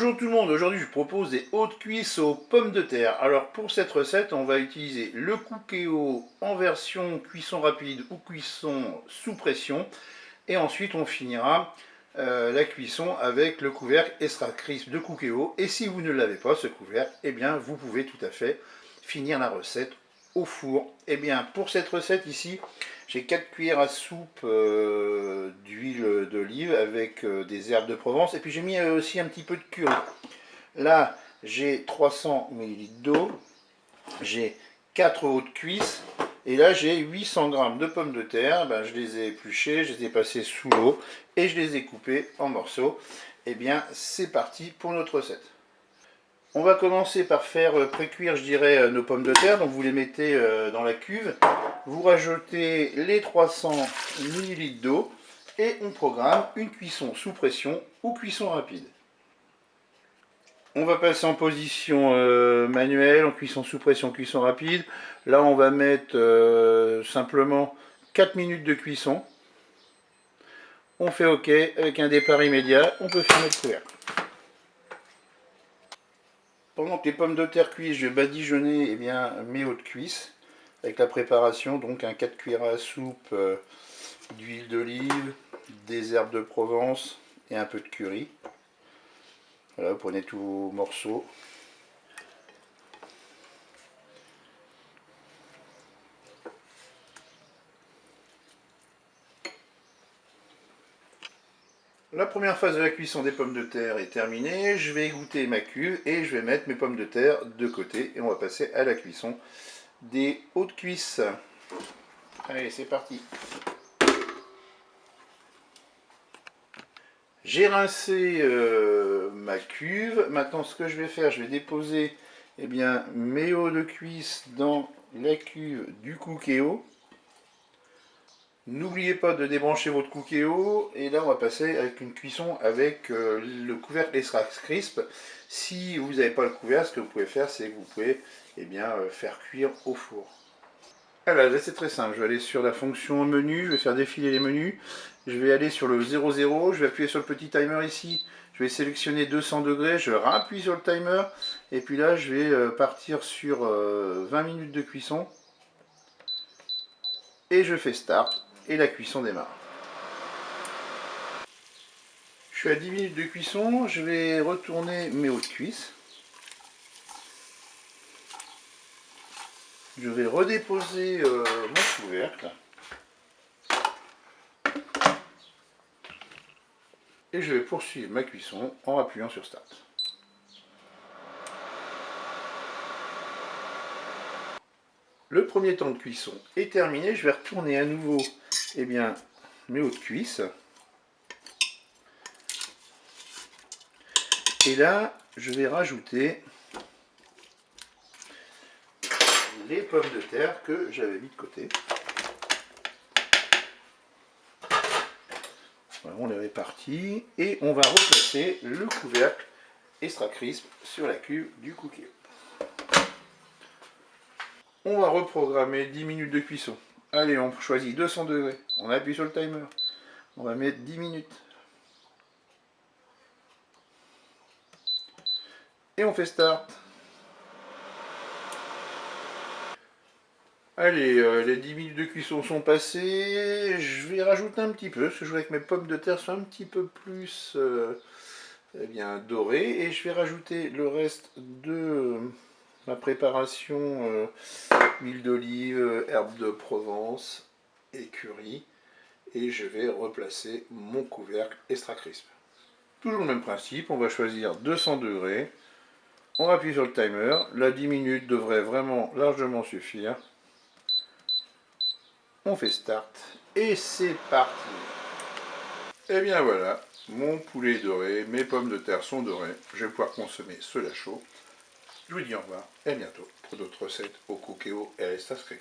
Bonjour tout le monde, aujourd'hui je vous propose des hautes cuisses aux pommes de terre. Alors pour cette recette, on va utiliser le Cookéo en version cuisson rapide ou cuisson sous pression. Et ensuite on finira la cuisson avec le couvercle Extra Crisp de Cookéo. Et si vous ne l'avez pas ce couvercle, eh bien vous pouvez tout à fait finir la recette au four. Eh bien pour cette recette ici, j'ai 4 cuillères à soupe d'huile d'olive avec des herbes de Provence. Et puis j'ai mis aussi un petit peu de curry. Là, j'ai 300 ml d'eau. J'ai 4 hautes cuisses. Et là, j'ai 800 g de pommes de terre. Ben, je les ai épluchées, je les ai passées sous l'eau. Et je les ai coupées en morceaux. Eh bien, c'est parti pour notre recette. On va commencer par faire pré-cuire, je dirais, nos pommes de terre. Donc vous les mettez dans la cuve. Vous rajoutez les 300 ml d'eau. Et on programme une cuisson sous pression ou cuisson rapide. On va passer en position manuelle, en cuisson sous pression, cuisson rapide. Là, on va mettre simplement 4 minutes de cuisson. On fait OK avec un départ immédiat. On peut fermer le couvercle. Pendant que les pommes de terre cuisent, je vais badigeonner mes hautes cuisses avec la préparation. Donc un 4 cuillères à soupe d'huile d'olive, des herbes de Provence et un peu de curry. Voilà, vous prenez tous vos morceaux. La première phase de la cuisson des pommes de terre est terminée. Je vais égoutter ma cuve et je vais mettre mes pommes de terre de côté. Et on va passer à la cuisson des hautes cuisses. Allez, c'est parti. J'ai rincé ma cuve. Maintenant, ce que je vais faire, je vais déposer mes hauts de cuisse dans la cuve du Cookéo. N'oubliez pas de débrancher votre Cookéo. Et là, on va passer avec une cuisson avec le couvercle Extra Crisp. Si vous n'avez pas le couvercle, ce que vous pouvez faire, c'est que vous pouvez faire cuire au four. Alors là, c'est très simple. Je vais aller sur la fonction menu. Je vais faire défiler les menus. Je vais aller sur le 00. Je vais appuyer sur le petit timer ici. Je vais sélectionner 200 degrés. Je rappuie sur le timer. Et puis là, je vais partir sur 20 minutes de cuisson. Et je fais start. Et la cuisson démarre. Je suis à 10 minutes de cuisson, je vais retourner mes hautes cuisses. Je vais redéposer mon couvercle. Et je vais poursuivre ma cuisson en appuyant sur Start. Le premier temps de cuisson est terminé, je vais retourner à nouveau mes hautes cuisses. Et là, je vais rajouter les pommes de terre que j'avais mis de côté. Voilà, on les répartit et on va replacer le couvercle Extra Crisp sur la cuve du Cookéo. On va reprogrammer 10 minutes de cuisson. Allez, on choisit 200 degrés. On appuie sur le timer. On va mettre 10 minutes. Et on fait start. Allez, les 10 minutes de cuisson sont passées. Je vais rajouter un petit peu, parce que je voudrais que mes pommes de terre soient un petit peu plus dorées. Et je vais rajouter le reste de ma préparation, huile d'olive, herbes de Provence et curry. Et je vais replacer mon couvercle Extra Crisp. Toujours le même principe, on va choisir 200 degrés. On appuie sur le timer. La 10 minutes devrait vraiment largement suffire. On fait start et c'est parti. Et bien voilà, mon poulet est doré, mes pommes de terre sont dorées. Je vais pouvoir consommer cela chaud. Je vous dis au revoir et à bientôt pour d'autres recettes au Cookéo et à Extra Crisp.